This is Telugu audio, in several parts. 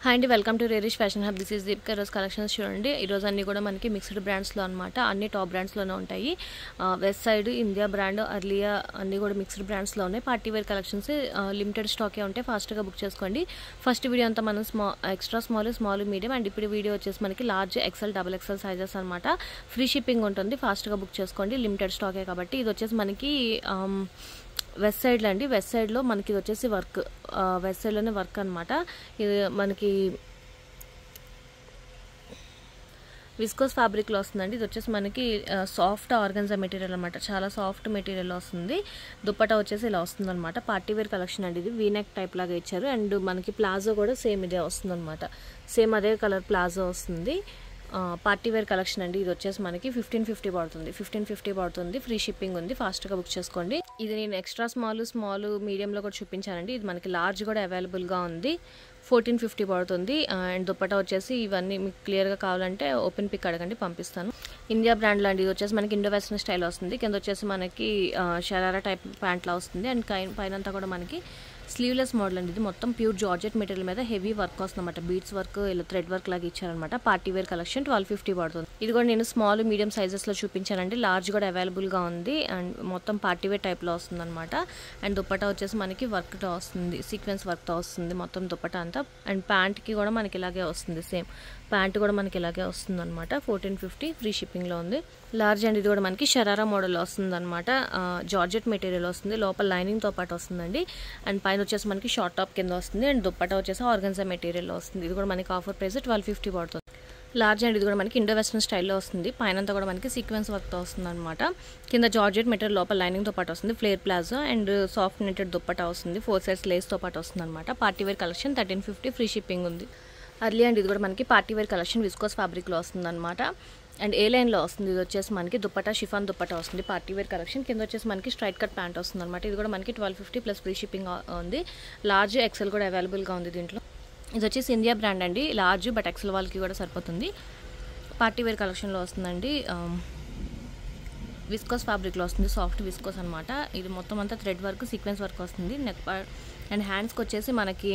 హాయ్ అండి, welcome to Rarish fashion hub. This is Deepika. రోజు కలెక్షన్స్ చూడండి. ఈరోజు అన్నీ కూడా మనకి మిక్స్డ్ బ్రాండ్స్లో అనమాట. అన్ని టాప్ బ్రాండ్స్లోనే ఉంటాయి. వెస్ట్ సైడ్ ఇండియా బ్రాండ్, అర్లియా అన్నీ కూడా మిక్స్డ్ బ్రాండ్స్లో ఉన్నాయి. పార్టీ వేర్ కలెక్షన్స్ లిమిటెడ్ స్టాకే ఉంటాయి. ఫాస్ట్గా బుక్ చేసుకోండి. ఫస్ట్ వీడియో అంతా మనం ఎక్స్ట్రా స్మాల్ మీడియం, అండ్ ఇప్పుడు వీడియో వచ్చేసి మనకి large XL double XL sizes అనమాట. ఫ్రీ షిప్పింగ్ ఉంటుంది. ఫాస్ట్గా బుక్ చేసుకోండి. లిమిటెడ్ స్టాకే కాబట్టి. ఇది వచ్చేసి మనకి వెస్ట్ సైడ్లో అండి. వెస్ట్ సైడ్లో మనకి ఇది వచ్చేసి వర్క్, వెస్ట్ సైడ్లోనే వర్క్ అనమాట. ఇది మనకి విస్కోస్ ఫ్యాబ్రిక్లో వస్తుందండి. ఇది వచ్చేసి మనకి సాఫ్ట్ ఆర్గన్జా మెటీరియల్ అనమాట. చాలా సాఫ్ట్ మెటీరియల్ వస్తుంది. దుప్పటా వచ్చేసి ఇలా వస్తుంది అనమాట. పార్టీ వేర్ కలెక్షన్ అండి. ఇది వీనెక్ టైప్ లాగా ఇచ్చారు. అండ్ మనకి ప్లాజో కూడా సేమ్ ఇదే వస్తుంది అనమాట. సేమ్ అదే కలర్ ప్లాజో వస్తుంది. పార్టీ వేర్ కలెక్షన్ అండి. ఇది వచ్చేసి మనకి 1550 పడుతుంది. 1550 పడుతుంది. ఫ్రీ షిప్పింగ్ ఉంది. ఫాస్ట్గా బుక్ చేసుకోండి. ఇది నేను ఎక్స్ట్రా స్మాల్ మీడియంలో కూడా చూపించానండి. ఇది మనకి లార్జ్ కూడా అవైలబుల్గా ఉంది. 1450 పడుతుంది. అండ్ దుప్పటా వచ్చేసి ఇవన్నీ మీకు క్లియర్గా కావాలంటే ఓపెన్ పిక్ అడగండి, పంపిస్తాను. ఇండియా బ్రాండ్లో అండి. ఇది వచ్చేసి మనకి ఇండో వెస్టర్న్ స్టైల్ వస్తుంది. కింద వచ్చేసి మనకి షరారా టైప్ ప్యాంట్లా వస్తుంది. అండ్ పైన అంతా కూడా మనకి స్లీవ్లెస్ మోడల్ అండి. ఇది మొత్తం ప్యూర్ జార్జెట్ మెటీరియల్ మీద హెవీ వర్క్ వస్తుంది అనమాట. బీడ్స్ వర్క్, ఇలా థ్రెడ్ వర్క్ లాగా ఇచ్చారనమాట. పార్టీ వేర్ కలెక్షన్ 1250 పడుతుంది. ఇది కూడా నేను స్మాల్ మీడియం సైజెస్లో చూపించానండి. లార్జ్ కూడా అవైలబుల్గా ఉంది. అండ్ మొత్తం పార్టీ వేర్ టైప్లో వస్తుంది అనమాట. అండ్ దుప్పటా వచ్చేసి మనకి వర్క్తో వస్తుంది, సీక్వెన్స్ వర్క్తో వస్తుంది మొత్తం దుప్పటా అంతా. అండ్ ప్యాంట్కి కూడా మనకి ఇలాగే వస్తుంది. సేమ్ ప్యాంట్ కూడా మనకి ఇలాగే వస్తుంది అనమాట. 1450 ఫ్రీ షిప్పింగ్లో ఉంది. లార్జ్ అండ్ ఇది కూడా మనకి షరారా మోడల్ వస్తుంది అనమాట. జార్జెట్ మెటీరియల్ వస్తుంది. లోపల లైనింగ్తో పాటు వస్తుందండి. అండ్ పైన వచ్చేసి మనకి షార్ట్ టాప్ కింద వస్తుంది. అండ్ దుప్పటా వచ్చేసి ఆర్గన్జా మెటీరియల్ వస్తుంది. ఇది కూడా మనకి ఆఫర్ ప్రైస్ 1250 పడుతుంది. లార్జ్ అండ్ ఇది కూడా మనకి ఇండో వెస్టర్న్ స్టైల్లో వస్తుంది. పైన అంతా కూడా మనకి సీక్వెన్స్ వర్క్తో వస్తుంది అనమాట. కింద జార్జెట్ మెటీరియల్, లోపల లైనింగ్తో పాటు వస్తుంది. Flare palazzo and soft netted dupatta వస్తుంది. 4 సైడ్స్ లేస్తో పాటు వస్తుంది అనమాట. Party wear collection 1350 free shipping ఉంది. అర్లీ అండ్ ఇది కూడా మనకి పార్టీ వేర్ కలెక్షన్ విస్కోస్ ఫ్యాబ్రిక్లో వస్తుంది అనమాట. అండ్ ఏ లైన్లో వస్తుంది. ఇది వచ్చేసి మనకి దుప్పటా షిఫాన్ దుప్పటా వస్తుంది. పార్టీ వేర్ కలెక్షన్ కింద వచ్చేసి మనకి స్ట్రైట్ కట్ ప్యాంట్ వస్తుంది అనమాట. ఇది కూడా మనకి 1250 ప్లస్ ఫ్రీ షిప్పింగ్ ఉంది. లార్జ్ ఎక్సెల్ కూడా అవైలబుల్గా ఉంది దీంట్లో. ఇది వచ్చేసి ఇండియా బ్రాండ్ అండి. లార్జ్ బట్ ఎక్సెల్ వాళ్ళకి కూడా సరిపోతుంది. పార్టీ వేర్ కలెక్షన్లో వస్తుందండి. విస్కోస్ ఫ్యాబ్రిక్లో వస్తుంది. సాఫ్ట్ విస్కోస్ అనమాట. ఇది మొత్తం అంతా థ్రెడ్ వర్క్, సీక్వెన్స్ వర్క్ వస్తుంది. నెక్ అండ్ హ్యాండ్స్కి వచ్చేసి మనకి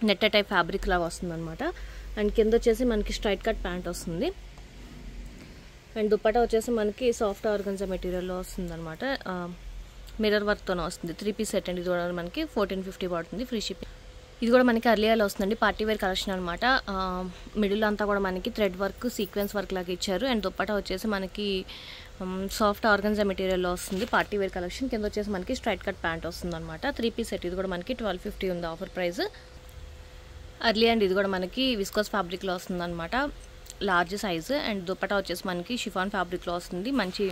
నెట్ టైప్ ఫ్యాబ్రిక్ లాగా వస్తుంది అనమాట. అండ్ కింద వచ్చేసి మనకి స్ట్రైట్ కట్ ప్యాంట్ వస్తుంది. అండ్ దుప్పటా వచ్చేసి మనకి సాఫ్ట్ ఆర్గన్జా మెటీరియల్లో వస్తుంది అనమాట. మిర్రర్ వర్క్తోనే వస్తుంది. 3 పీస్ సెట్ అండి. ఇది కూడా మనకి 1450 పడుతుంది. Free shipping. ఇది కూడా మనకి అర్లియాలో వస్తుందండి. పార్టీ వేర్ కలెక్షన్ అనమాట. మిడిల్ అంతా కూడా మనకి థ్రెడ్ వర్క్, సీక్వెన్స్ వర్క్ లాగా ఇచ్చారు. అండ్ దుప్పటా వచ్చేసి మనకి సాఫ్ట్ ఆర్గన్జా మెటీరియల్లో వస్తుంది. పార్టీ వేర్ కలెక్షన్ కింద వచ్చేసి మనకి స్ట్రైట్ కట్ ప్యాంట్ వస్తుంది అనమాట. 3 పీస్ సెట్. ఇది కూడా మనకి 1250 ఉంది ఆఫర్ ప్రైస్. అర్లీ అండ్ ఇది కూడా మనకి విస్కోస్ ఫ్యాబ్రిక్లో వస్తుంది అనమాట. Large size. అండ్ దుప్పటా వచ్చేసి మనకి షిఫాన్ ఫ్యాబ్రిక్లో వస్తుంది. మంచి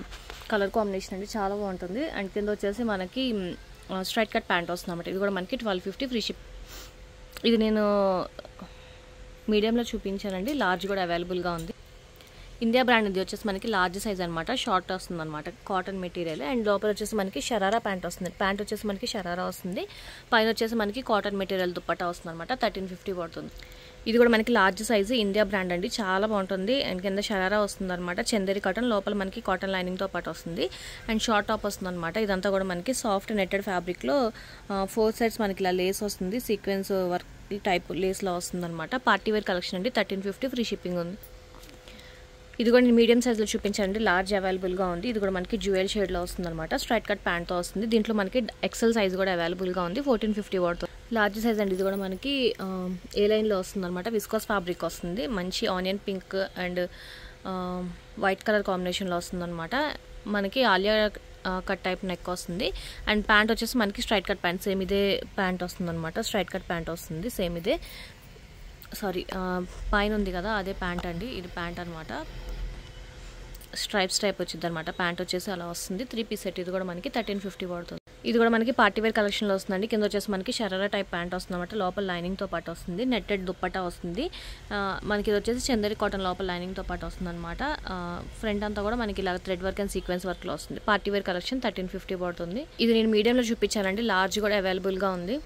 కలర్ కాంబినేషన్ అండి, చాలా బాగుంటుంది. అండ్ కింద వచ్చేసి మనకి స్ట్రైట్ కట్ ప్యాంట్ వస్తుంది అనమాట. ఇది కూడా మనకి 1250 ఫ్రీ షిప్. ఇది నేను మీడియంలో చూపించానండి. లార్జ్ కూడా అవైలబుల్గా ఉంది. ఇండియా బ్రాండ్ ఇది వచ్చేసి మనకి లార్జ్ సైజ్ అనమాట. షార్ట్ వస్తుంది అనమాట. Cotton material. అండ్ లోపల వచ్చేసి మనకి షరారా ప్యాంట్ వస్తుంది. ప్యాంట్ వచ్చేసి మనకి షరారా వస్తుంది. పైన వచ్చేసి మనకి కాటన్ మెటీరియల్ దుప్పటా వస్తుంది అనమాట. 1350 పడుతుంది. ఇది కూడా మనకి లార్జ్ సైజు. ఇండియా బ్రాండ్ అండి. చాలా బాగుంటుంది. అండ్ కింద షరారా వస్తుంది అనమాట. చందేరి కాటన్, లోపల మనకి కాటన్ లైనింగ్తో పాటు వస్తుంది. అండ్ షార్ట్ టాప్ వస్తుంది అనమాట. ఇదంతా కూడా మనకి సాఫ్ట్ నెట్టెడ్ ఫ్యాబ్రిక్లో 4 సైడ్స్ మనకి ఇలా లేస్ వస్తుంది. సీక్వెన్స్ వర్క్ టైప్ లేస్లో వస్తుంది అనమాట. పార్టీ వేర్ కలెక్షన్ అండి. 1350 ఫ్రీ షిప్పింగ్ ఉంది. ఇది కూడా నేను మీడియం సైజ్లో చూపించానండి. లార్జ్ అవైలబుల్గా ఉంది. ఇది కూడా మనకి జ్యువెల్ షేడ్లో వస్తుంది అనమాట. స్ట్రైట్ కట్ ప్యాంట్తో వస్తుంది. దీంట్లో మనకి ఎక్సెల్ సైజ్ కూడా అవైలబుల్గా ఉంది. 1450 పడుతుంది. లార్జ్ సైజ్ అండి. ఇది కూడా మనకి ఏ లైన్లో వస్తుంది అనమాట. విస్కోస్ ఫ్యాబ్రిక్ వస్తుంది. మంచి onion pink and white colour కాంబినేషన్లో వస్తుంది అనమాట. మనకి ఆలియా కట్ టైప్ నెక్ వస్తుంది. అండ్ ప్యాంట్ వచ్చేసి మనకి స్ట్రైట్ కట్ ప్యాంట్, సేమ్ ఇదే ప్యాంట్ వస్తుంది అనమాట. స్ట్రైట్ కట్ ప్యాంట్ వస్తుంది. సేమ్ ఇదే, సారీ పైన ఉంది కదా అదే ప్యాంట్ అండి. ఇది ప్యాంట్ అనమాట. స్ట్రైప్స్ టైప్ వచ్చింది అనమాట. ప్యాంట్ వచ్చేసి అలా వస్తుంది. 3 పీస్ సెట్. ఇది కూడా మనకి 1350 పడుతుంది. ఇది కూడా మనకి పార్టీ వేర్ కలెక్షన్లో వస్తుందండి. కింద వచ్చేసి మనకి షరారా టైప్ ప్యాంట్ వస్తుంది అనమాట. లోపల లైనింగ్తో పాటు వస్తుంది. నెట్టెడ్ దుప్పటా వస్తుంది. మనకి ఇది వచ్చేసి చందేరి కాటన్, లోపల లైనింగ్తో పాటు వస్తుంది అనమాట. ఫ్రంట్ అంతా కూడా మనకి ఇలా థ్రెడ్ వర్క్ అండ్ సీక్వెన్స్ వర్క్లో వస్తుంది. పార్టీ వేర్ కలెక్షన్ 1350 పడుతుంది. ఇది నేను మీడియంలో చూపించానండి. లార్జ్ కూడా అవైలబుల్గా ఉంది.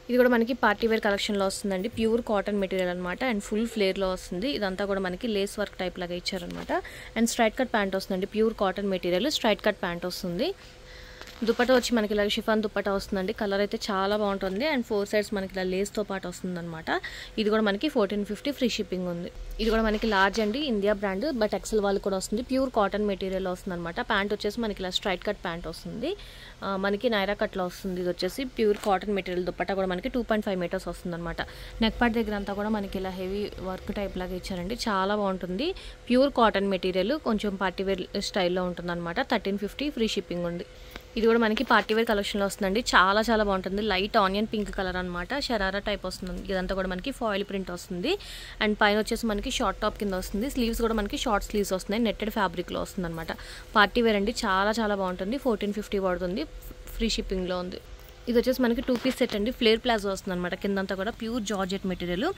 ఇది కూడా మనకి పార్టీ వేర్ కలెక్షన్లో వస్తుందండి. ప్యూర్ కాటన్ మెటీరియల్ అనమాట. అండ్ ఫుల్ ఫ్లేర్లో వస్తుంది. ఇదంతా కూడా మనకి లేస్ వర్క్ టైప్ లాగా ఇచ్చారనమాట. అండ్ స్ట్రైట్ కట్ ప్యాంట్ వస్తుందండి. Pure cotton material, straight cut pant వస్తుంది. దుపట్టా వచ్చి మనకి ఇలా షిఫాన్ దుపట్టా వస్తుందండి. కలర్ అయితే చాలా బాగుంటుంది అండ్ 4 సైడ్స్ మనకి ఇలా లేస్తో పాటు వస్తుందన్నమాట. ఇది కూడా మనకి 1450 ఫ్రీ షిప్పింగ్ ఉంది. ఇది కూడా మనకి లార్జ్ అండి, ఇండియా బ్రాండ్, బట్ ఎక్సెల్ వాళ్ళు కూడా వస్తుంది. ప్యూర్ కాటన్ మెటీరియల్ వస్తుంది అనమాట. ప్యాంట్ వచ్చేసి మనకి ఇలా స్ట్రైట్ కట్ ప్యాంట్ వస్తుంది, మనకి నైరా కట్లో వస్తుంది. ఇది వచ్చేసి ప్యూర్ కాటన్ మెటీరియల్. దుపట్టా కూడా మనకి 2.5 మీటర్స్ వస్తుంది అనమాట. నెక్ పార్ట్ దగ్గర అంతా కూడా మనకి ఇలా హెవీ వర్క్ టైప్ లాగా ఇచ్చారండి, చాలా బాగుంటుంది. ప్యూర్ కాటన్ మెటీరియల్, కొంచెం పార్టీవేర్ స్టైల్లో ఉంటుంది అనమాట. 1350 ఫ్రీ షిప్పింగ్ ఉంది. ఇది కూడా మనకి పార్టీవేర్ కలెక్షన్లో వస్తుందండి, చాలా చాలా బాగుంటుంది. లైట్ ఆనియన్ పింక్ కలర్ అనమాట, షరారా టైప్ వస్తుంది. ఇదంతా కూడా మనకి ఫాయిల్ ప్రింట్ వస్తుంది అండ్ పైన వచ్చేసి మనకి షార్ట్ టాప్ కింద వస్తుంది. స్లీవ్స్ కూడా మనకి షార్ట్ స్లీవ్స్ వస్తున్నాయి, నెట్టెడ్ ఫ్యాబ్రిక్లో వస్తుంది అనమాట. పార్టీవేర్ అండి, చాలా చాలా బాగుంటుంది. 1450 పడుతుంది, ఫ్రీ షిప్పింగ్లో ఉంది. ఇది వచ్చేసి మనకి 2 పీస్ సెట్ అండి, ఫ్లేర్ ప్లాజో వస్తుంది అనమాట. కిందంతా కూడా ప్యూర్ జార్జెట్ మెటీరియల్,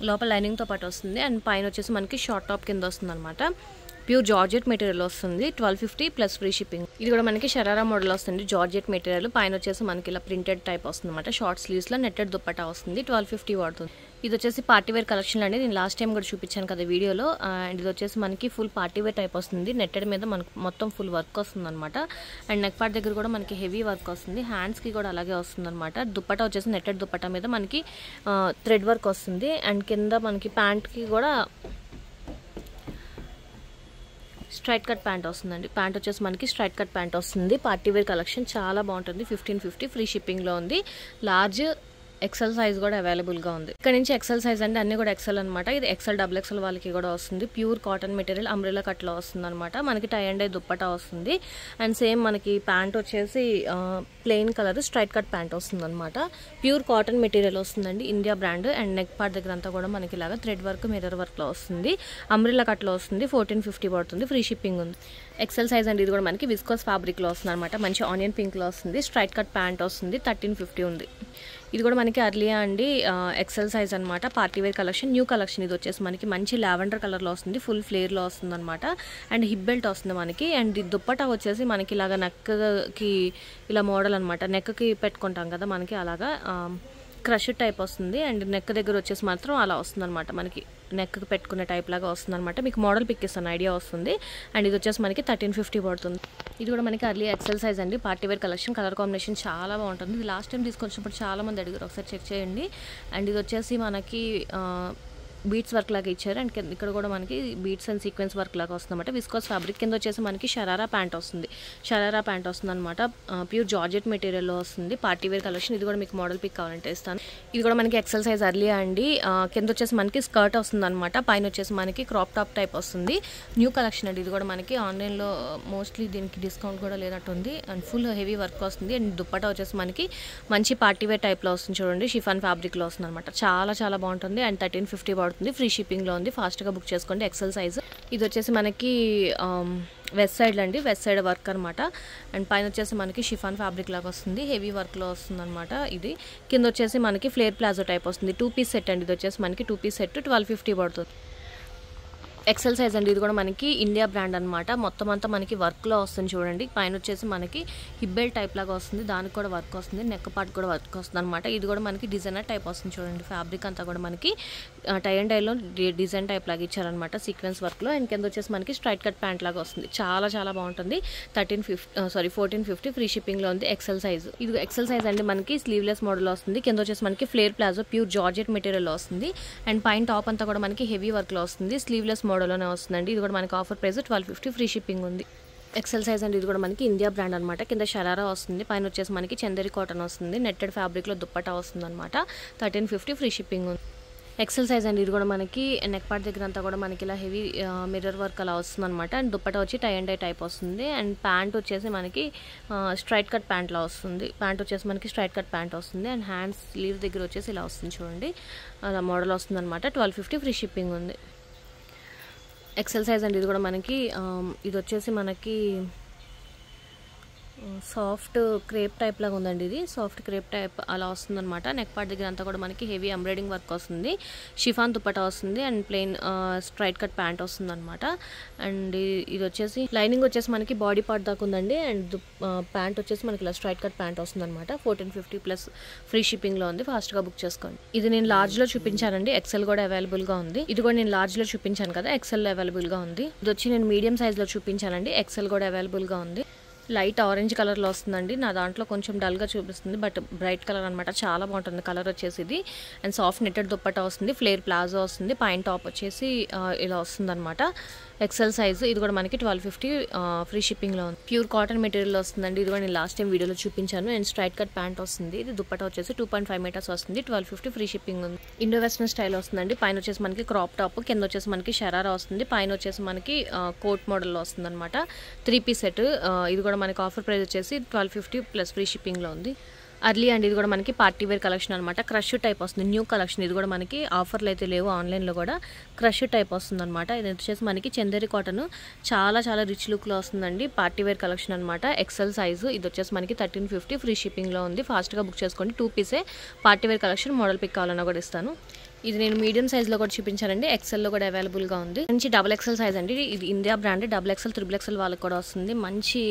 లోపల లైనింగ్తో పాటు వస్తుంది అండ్ పైన వచ్చేసి మనకి షార్ట్ టాప్ కింద వస్తుంది అనమాట. ప్యూర్ జార్జెట్ మెటీరియల్ వస్తుంది, 1250 ప్లస్ ఫ్రీ షిప్పింగ్. ఇది కూడా మనకి షరారా మోడల్ వస్తుంది, జార్జెట్ మెటీరియల్. పైన వచ్చేసి మనకి ఇలా ప్రింటెడ్ టైప్ వస్తుంది అనమాట. షార్ట్ స్లీవ్స్లో నెట్టెడ్ దుపట్టా వస్తుంది, 1250 పడుతుంది. ఇది వచ్చేసి పార్టీవేర్ కలెక్షన్ అండి, నేను లాస్ట్ టైం కూడా చూపించాను కదా వీడియోలో. అండ్ ఇది వచ్చేసి మనకి ఫుల్ పార్టీవేర్ టైప్ వస్తుంది, నెట్టెడ్ మీద మనకు మొత్తం ఫుల్ వర్క్ వస్తుంది అనమాట. అండ్ నెక్ పార్ట్ దగ్గర కూడా మనకి హెవీ వర్క్ వస్తుంది, హ్యాండ్స్కి కూడా అలాగే వస్తుంది అనమాట. దుపట్టా వచ్చేసి నెట్టెడ్ దుపట్టా మీద మనకి థ్రెడ్ వర్క్ వస్తుంది అండ్ కింద మనకి ప్యాంట్కి కూడా స్ట్రైట్ కట్ ప్యాంట్ వస్తుందండి. ప్యాంట్ వచ్చేసి మనకి స్ట్రైట్ కట్ ప్యాంట్ వస్తుంది. పార్టీవేర్ కలెక్షన్ చాలా బాగుంటుంది, 1550 ఫ్రీ షిప్పింగ్లో ఉంది. లార్జ్ ఎక్సెల్ సైజ్ కూడా అవైలబుల్గా ఉంది. ఇక్కడ నుంచి ఎక్సెల్ సైజ్ అంటే అన్ని కూడా ఎక్సెల్ అనమాట. ఇది ఎక్సెల్ డబుల్ ఎక్సెల్ వాళ్ళకి కూడా వస్తుంది. ప్యూర్ కాటన్ మెటీరియల్, అంబ్రెలా కట్లో వస్తుంది అనమాట. మనకి టై అండ్ డై దుప్పటా వస్తుంది అండ్ సేమ్ మనకి ప్యాంట్ వచ్చేసి plain colour straight cut pant వస్తుంది అనమాట. ప్యూర్ కాటన్ మెటీరియల్ వస్తుందండి, India brand. And neck part దగ్గర అంతా కూడా మనకి ఇలాగా థ్రెడ్ వర్క్, మిర్రర్ వర్క్లో వస్తుంది. అంబ్రెలా కట్లో వస్తుంది, 1450 పడుతుంది, ఫ్రీ షిప్పింగ్ ఉంది. ఎక్సెల్ సైజ్ అండి, ఇది కూడా మనకి విస్కోస్ ఫ్యాబ్రిక్లో వస్తుంది అనమాట. మంచి ఆనియన్ పింక్లో వస్తుంది, స్ట్రైట్ కట్ ప్యాంట్ వస్తుంది, 1350 ఉంది. ఇది కూడా మనకి అర్లియా అండి, ఎక్సెల్ సైజ్ అనమాట. Party wear collection, new collection. ఇది వచ్చేసి మనకి మంచి లావెండర్ కలర్లో వస్తుంది, ఫుల్ ఫ్లేర్లో వస్తుంది అనమాట. అండ్ హిప్ బెల్ట్ వస్తుంది మనకి. అండ్ ఈ దుప్పటా వచ్చేసి మనకి ఇలాగ నెక్కి ఇలా మోడల్ అనమాట. నెక్కి పెట్టుకుంటాం కదా మనకి, అలాగా క్రష్ టైప్ వస్తుంది. అండ్ నెక్ దగ్గర వచ్చేసి మాత్రం అలా వస్తుంది అనమాట, మనకి నెక్కి పెట్టుకునే టైప్ లాగా వస్తుంది అనమాట. మీకు మోడల్ పిక్ ఇస్తాను, ఐడియా వస్తుంది. అండ్ ఇది వచ్చేసి మనకి 1350 పడుతుంది. ఇది కూడా మనకి అర్లీ ఎక్సెల్ సైజ్ అండి, పార్టీవేర్ కలెక్షన్. కలర్ కాంబినేషన్ చాలా బాగుంటుంది. ఇది లాస్ట్ టైం తీసుకొచ్చినప్పుడు చాలా మంది అడిగారు, ఒకసారి చెక్ చేయండి. అండ్ ఇది వచ్చేసి మనకి బీట్స్ వర్క్ లాగా ఇచ్చారు అండ్ ఇక్కడ కూడా మనకి బీట్స్ అండ్ సీక్వెన్స్ వర్క్ లాగా వస్తుంది అనమాట. విస్కోస్ ఫ్యాబ్రిక్ కింద వచ్చేసి మనకి షరారా ప్యాంట్ వస్తుంది, షరారా ప్యాంట్ వస్తుంది అనమాట. ప్యూర్ జార్జెట్ మెటీరియల్లో వస్తుంది, పార్టీవేర్ కలెక్షన్. ఇది కూడా మీకు మోడల్ పిక్ కావాలంటే ఇస్తాను. ఇది కూడా మనకి ఎక్సెల్ సైజ్ అర్లీ అండి. కింద వచ్చేసి మనకి స్కర్ట్ వస్తుంది అనమాట, పైన వచ్చేసి మనకి క్రాప్ టాప్ టైప్ వస్తుంది. న్యూ కలెక్షన్ అండి, ఇది కూడా మనకి ఆన్లైన్లో మోస్ట్లీ దీనికి డిస్కౌంట్ కూడా లేనట్టుంది. అండ్ ఫుల్ హెవీ వర్క్ వస్తుంది. అండ్ దుప్పటా వచ్చేసి మనకి మంచి పార్టీవేర్ టైప్లో వస్తుంది చూడండి, షిఫాన్ ఫ్యాబ్రిక్లో వస్తుంది అనమాట. చాలా చాలా బాగుంటుంది అండ్ 1350 పడుతుంది, ఫ్రీ షిప్పింగ్లో ఉంది. ఫాస్ట్గా బుక్ చేసుకోండి, ఎక్సెల్ సైజ్. ఇది వచ్చేసి మనకి వెస్ట్ సైడ్ అండి, వెస్ట్ సైడ్ వర్క్ అనమాట. అండ్ పైన వచ్చేసి మనకి షిఫాన్ ఫ్యాబ్రిక్ లాగా వస్తుంది, హెవీ వర్క్లో వస్తుంది అనమాట. ఇది కింద వచ్చేసి మనకి ఫ్లేర్ ప్లాజో టైప్ వస్తుంది. 2 పీస్ సెట్ అండి, ఇది వచ్చేసి మనకి 2 పీస్ సెట్ 1250 పడుతుంది. ఎక్సెల్ సైజ్ అండి, ఇది కూడా మనకి ఇండియా బ్రాండ్ అనమాట. మొత్తం అంతా మనకి వర్క్లో వస్తుంది చూడండి. పైన వచ్చేసి మనకి హిప్ బెల్ట్ టైప్ లాగా వస్తుంది, దానికి కూడా వర్క్ వస్తుంది. నెక్ పార్ట్ కూడా వర్క్ వస్తుంది అనమాట. ఇది కూడా మనకి డిజైనర్ టైప్ వస్తుంది చూడండి. ఫ్యాబ్రిక్ అంతా కూడా మనకి టై అండ్ డైలో డిజైన్ టైప్ లాగా ఇచ్చారనమాట, సీక్వెన్స్ వర్క్లో. అండ్ కింద వచ్చేసి మనకి స్ట్రైట్ కట్ ప్యాంట్ లాగా వస్తుంది, చాలా చాలా బాగుంటుంది. 1450 ఫ్రీ షిప్పింగ్లో ఉంది, ఎక్సెల్ సైజ్. ఇది ఎక్సెల్ సైజ్ అండి, మనకి స్లీవ్లెస్ మోడల్ వస్తుంది. కింద వచ్చేసి మనకి ఫ్లేర్ ప్లాజో ప్యూర్ జార్జెట్ మెటీరియల్లో వస్తుంది. అండ్ పైన టాప్ అంతా కూడా మనకి హెవీ వర్క్లో వస్తుంది, స్లీవ్లెస్ మోడల్లోనే వస్తుందండి. ఇది కూడా మనకి ఆఫర్ ప్రైస్ 1250, ఫ్రీ షిప్పింగ్ ఉంది. ఎక్సెల్ సైజ్ అండి, ఇది కూడా మనకి ఇండియా బ్రాండ్ అనమాట. కింద షరారా వస్తుంది, పైన వచ్చేసి మనకి చందేరి కాటన్ వస్తుంది, నెట్టెడ్ ఫ్యాబ్రిక్లో దుప్పటా వస్తుంది అనమాట. 1350, ఫ్రీ షిప్పింగ్ ఉంది. ఎక్సెల్ సైజ్ అండి, ఇది కూడా మనకి నెక్ పార్ట్ దగ్గర అంతా కూడా మనకి ఇలా హెవీ మిర్రర్ వర్క్ అలా వస్తుంది అనమాట. అండ్ దుప్పటా వచ్చి టై అండ్ డై టైప్ వస్తుంది. అండ్ ప్యాంట్ వచ్చేసి మనకి స్ట్రైట్ కట్ ప్యాంట్లా వస్తుంది. ప్యాంట్ వచ్చేసి మనకి స్ట్రైట్ కట్ ప్యాంట్ వస్తుంది. అండ్ హ్యాండ్స్ స్లీవ్ దగ్గర వచ్చేసి ఇలా వస్తుంది చూడండి, అలా మోడల్ వస్తుంది అనమాట. 1250, ఫ్రీ షిప్పింగ్ ఉంది. ఎక్సెల్ సైజ్ అండి, ఇది కూడా మనకి ఇది వచ్చేసి మనకి సాఫ్ట్ క్రేప్ టైప్ లాగా ఉందండి. ఇది సాఫ్ట్ క్రేప్ టైప్ అలా వస్తుందన్నమాట. నెక్ పార్ట్ దగ్గర అంతా కూడా మనకి హెవీ ఎంబ్రాయిడింగ్ వర్క్ వస్తుంది. షిఫాన్ దుపట్టా వస్తుంది and plain straight cut pant వస్తుంది అనమాట. అండ్ ఇది వచ్చేసి లైనింగ్ వచ్చేసి మనకి బాడీ పార్ట్ దాకా ఉందండి. అండ్ ప్యాంట్ వచ్చేసి మనకి ఇలా స్ట్రైట్ కట్ ప్యాంట్ వస్తుంది అనమాట. 1450 ప్లస్ ఫ్రీ షిప్పింగ్లో ఉంది. ఫాస్ట్గా బుక్ చేసుకోండి. ఇది నేను లార్జ్లో చూపించానండి, ఎక్సెల్ కూడా అవైలబుల్గా ఉంది. ఇది కూడా నేను లార్జ్లో చూపించాను కదా, ఎక్సెల్ అవైలబుల్గా ఉంది. ఇది వచ్చి నేను మీడియం సైజ్లో చూపించానండి, ఎక్సెల్ కూడా అవైలబుల్గా ఉంది. లైట్ ఆరెంజ్ కలర్లో వస్తుందండి. నా దాంట్లో కొంచెం డల్గా చూపిస్తుంది, బట్ బ్రైట్ కలర్ అనమాట. చాలా బాగుంటుంది కలర్ వచ్చేసి ఇది. అండ్ సాఫ్ట్ నెట్టెడ్ దుప్పట్టా వస్తుంది, ఫ్లేర్ ప్లాజో వస్తుంది, పైన టాప్ వచ్చేసి ఇలా వస్తుంది అనమాట. XL size. ఇది కూడా మనకి 1250 ఫ్రీ షిప్పింగ్లో ఉంది. ప్యూర్ కాటన్ మెటీరియల్ వస్తుందండి. ఇది కూడా నేను లాస్ట్ టైం వీడియోలో చూపించాను. అండ్ స్ట్రైట్ కట్ ప్యాంట్ వస్తుంది. ఇది దుప్పట్టా వచ్చేసి 2.5 మీటర్స్ వస్తుంది, 1250 ఫ్రీ షిప్పింగ్ ఉంది. ఇండో వెస్టర్న్ స్టైల్ వస్తుందండి. పైన వచ్చేసి మనకి క్రాప్ టాప్, కింద వచ్చేసి మనకి షరారా వస్తుంది, పైన వచ్చేసి మనకి కోట్ మోడల్లో వస్తుంది అనమాట. 3 పీస్ సెట్. ఇది కూడా మనకి ఆఫర్ ప్రైస్ వచ్చేసి 1250 ప్లస్ ఫ్రీ షిప్పింగ్లో ఉంది. అర్లీ అండ్ ఇది కూడా మనకి పార్టీ వేర్ కలెక్షన్ అనమాట. క్రష్ టైప్ వస్తుంది, న్యూ కలెక్షన్. ఇది కూడా మనకి ఆఫర్లు అయితే లేవు, ఆన్లైన్లో కూడా క్రష్ టైప్ వస్తుంది అనమాట. ఇది వచ్చేసి మనకి చందేరి కాటన్, చాలా చాలా రిచ్ లుక్లో వస్తుందండి. పార్టీ వేర్ కలెక్షన్ అనమాట. XL size. ఇది వచ్చేసి మనకి 1350 ఫ్రీ షిప్పింగ్లో ఉంది. ఫాస్ట్గా బుక్ చేసుకోండి. 2 పీసే party wear collection. Model pick కావాలన్నా కూడా ఇస్తాను. ఇది నేను మీడియం సైజ్లో కూడా చూపించానండి, ఎక్సెల్లో కూడా అవైలబుల్గా ఉంది. మంచి డబుల్ ఎక్సెల్ సైజ్ అండి. ఇది India brand. Double XL, triple XL వాళ్ళకి కూడా వస్తుంది. మంచి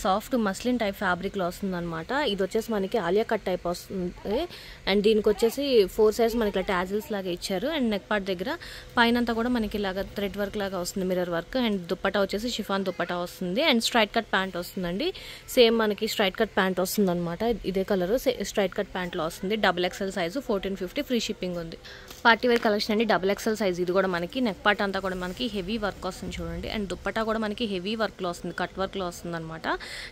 సాఫ్ట్ మస్లిన్ టైప్ ఫ్యాబ్రిక్లో వస్తుంది అనమాట. ఇది వచ్చేసి మనకి ఆలియా కట్ టైప్ వస్తుంది. అండ్ దీనికి వచ్చేసి 4 సైజ్ మనకి ఇలా టాజిల్స్ లాగా ఇచ్చారు. అండ్ నెక్ పార్ట్ దగ్గర పైన అంతా కూడా మనకి ఇలాగా థ్రెడ్ వర్క్ లాగా వస్తుంది, మిర్రర్ వర్క్. అండ్ దుప్పటా వచ్చేసి షిఫాన్ దుప్పటా వస్తుంది. అండ్ స్ట్రైట్ కట్ ప్యాంట్ వస్తుందండి. సేమ్ మనకి స్ట్రైట్ కట్ ప్యాంట్ వస్తుంది అనమాట. ఇదే కలర్ స్ట్రైట్ కట్ ప్యాంట్లో వస్తుంది. Double XL size, 1450 free shipping ఉంది. పార్టీ వేర్ కలెక్షన్ అండి. Double XL size. ఇది కూడా మనకి నెక్ పార్ట్ అంతా కూడా మనకి హెవీ వర్క్ వస్తుంది చూడండి. అండ్ దుప్పటా కూడా మనకి హెవీ వర్క్లో వస్తుంది, కట్ వర్క్లో వస్తుంది అనమాట.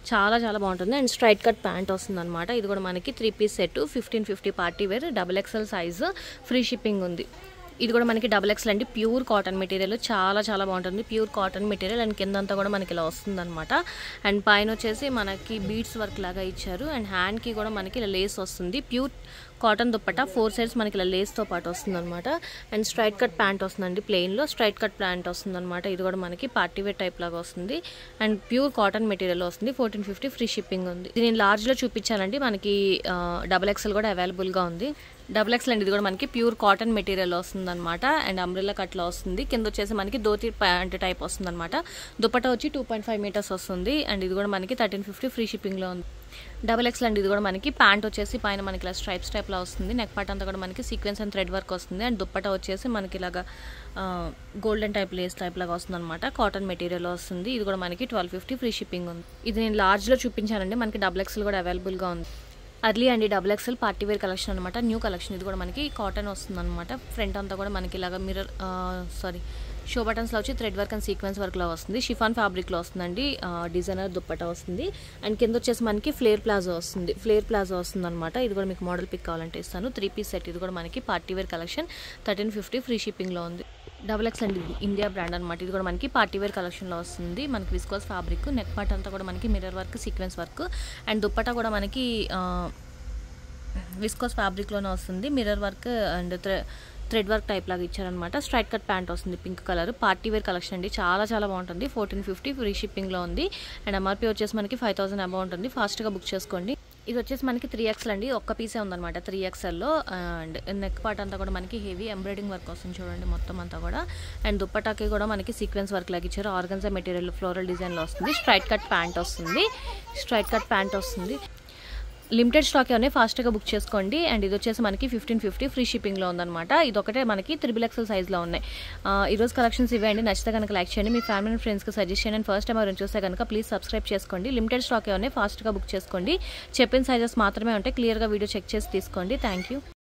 చాలా చాలా బాగుంటుంది. అండ్ స్ట్రైట్ కట్ ప్యాంట్ వస్తుంది అనమాట. ఇది కూడా మనకి 3 piece set, 1550 party wear, double XL size, free shipping ఉంది. ఇది కూడా మనకి డబుల్ ఎక్సెల్ అండి. ప్యూర్ కాటన్ మెటీరియల్, చాలా చాలా బాగుంటుంది. Pure cotton material. అండ్ కిందంతా కూడా మనకి ఇలా వస్తుంది అనమాట. అండ్ పైన వచ్చేసి మనకి బీడ్స్ వర్క్ లాగా ఇచ్చారు. అండ్ హ్యాండ్కి కూడా మనకి ఇలా లేస్ వస్తుంది. ప్యూర్ కాటన్ దుప్పట్టా, 4 సైడ్స్ మనకి ఇలా లేస్తో పాటు వస్తుంది అనమాట. అండ్ స్ట్రైట్ కట్ ప్యాంట్ వస్తుందండి. ప్లెయిన్లో స్ట్రైట్ కట్ ప్యాంట్ వస్తుంది అనమాట. ఇది కూడా మనకి పార్టీ వేర్ టైప్ లాగా వస్తుంది. అండ్ ప్యూర్ కాటన్ మెటీరియల్ వస్తుంది. 1450 ఫ్రీ షిప్పింగ్ ఉంది. ఇది నేను లార్జ్లో చూపించానండి. మనకి డబుల్ ఎక్సెల్ కూడా అవైలబుల్గా ఉంది. డబుల్ ఎక్సెల్ అండి. ఇది కూడా మనకి ప్యూర్ కాటన్ మెటీరియల్ వస్తుంది అనమాట. అండ్ అంబ్రెల్లా కట్లో వస్తుంది. కింద వచ్చేసి మనకి ధోతి ప్యాంట్ టైప్ వస్తుంది అనమాట. దుప్పట్టా వచ్చి 2.5 మీటర్స్ వస్తుంది. అండ్ ఇది కూడా మనకి 1350 ఫ్రీ షిప్పింగ్లో ఉంది. డబుల్ ఎక్సెల్ అండి. ఇది కూడా మనకి ప్యాంట్ వచ్చేసి పైన మనకి ఇలా స్ట్రైప్స్ టైప్లో వస్తుంది. నెక్ పార్ట్ అంతా కూడా మనకి సీక్వెన్స్ అండ్ థ్రెడ్ వర్క్ వస్తుంది. అండ్ దుప్పట్టా వచ్చేసి మనకి ఇలాగా గోల్డెన్ టైప్ లేస్ టైప్ లాగా వస్తుంది అనమాట. కాటన్ మెటీరియల్ వస్తుంది. ఇది కూడా మనకి 1250 ఫ్రీ షిప్పింగ్ ఉంది. ఇది నేను లార్జ్లో చూపించానండి. మనకి డబుల్ ఎక్సెల్ కూడా అవైలబుల్గా ఉంది. అర్లీ అండి. Double excel party wear collection అనమాట. New collection. ఇది కూడా మనకి కాటన్ వస్తుంది అనమాట. ఫ్రంట్ అంతా కూడా మనకి ఇలాగా మిర్రర్ షో బటన్స్లో వచ్చి థ్రెడ్ వర్క్ అండ్ సీక్వెన్స్ వర్క్లో వస్తుంది. షిఫాన్ ఫ్యాబ్రిక్లో వస్తుందండి. డిజైనర్ దుప్పటా వస్తుంది. అండ్ కింద వచ్చేసి మనకి ఫ్లేర్ ప్లాజో వస్తుంది. ఫ్లేర్ ప్లాజో వస్తుంది అనమాట. ఇది కూడా మీకు మోడల్ పిక్ కావాలంటే ఇస్తాను. 3 పీస్ సెట్. ఇది కూడా మనకి పార్టీ వేర్ కలెక్షన్, 1350 ఫ్రీ షిప్పింగ్లో ఉంది. డబుల్ ఎక్స్ అండి. ఇండియా బ్రాండ్ అనమాట. ఇది కూడా మనకి పార్టీ వేర్ కలెక్షన్లో వస్తుంది. మనకి విస్కోస్ ఫ్యాబ్రిక్. నెక్ పార్ట్ అంతా కూడా మనకి mirror work, sequence work. And dupatta కూడా మనకి విస్కోస్ ఫ్యాబ్రిక్లోనే వస్తుంది. Mirror work and thread work type లాగా ఇచ్చారనమాట. స్ట్రైట్ కట్ ప్యాంట్ వస్తుంది, pink colour. Party wear collection అండి. చాలా చాలా బాగుంటుంది. 1450 ఫ్రీ షిప్పింగ్లో ఉంది. అండ్ ఎంఆర్పీ వచ్చేసి మనకి 5000 అమౌంట్ ఉంది. ఫాస్ట్గా బుక్ చేసుకోండి. ఇది వచ్చేసి మనకి 3XL అండి. ఒక్క పీసే ఉందన్నమాట 3XLలో. అండ్ నెక్ పార్ట్ అంతా కూడా మనకి హెవీ ఎంబ్రాయిడింగ్ వర్క్ వస్తుంది చూడండి మొత్తం అంతా కూడా. అండ్ దుప్పటాకి కూడా మనకి సీక్వెన్స్ వర్క్ లాగా ఇచ్చారు. ఆర్గన్జా మెటీరియల్ ఫ్లోరల్ డిజైన్లో వస్తుంది. స్ట్రైట్ కట్ ప్యాంట్ వస్తుంది. లిమిటెడ్ స్టాక్ ఏమైనా ఫాస్ట్గా బుక్ చేసుకోండి. అండ్ ఇది వచ్చేసి మనకి 1550 ఫ్రీ షిప్పింగ్లో ఉందన్నమాట. ఇది ఒకటే మనకి 3XL సైజ్లో ఉన్నాయి. ఈరోజు కలెక్షన్స్ ఇవే అండి. నచ్చితే కనుక లైక్ చేయండి, మీ ఫ్యామిలీ అండ్ ఫ్రెండ్స్కి సజెస్ట్ చేయండి. అండ్ ఫస్ట్ టైం ఎవరైనా చూస్తే కనుక ప్లీజ్ సబ్స్క్రైబ్ చేసుకోండి. లిమిటెడ్ స్టాక్ ఏమైనా ఫాస్ట్గా బుక్ చేసుకోండి. చెప్పిన సైజెస్ మాత్రమే ఉంటాయి. క్లియర్గా వీడియో చెక్ చేసి తీసుకోండి. Thank you.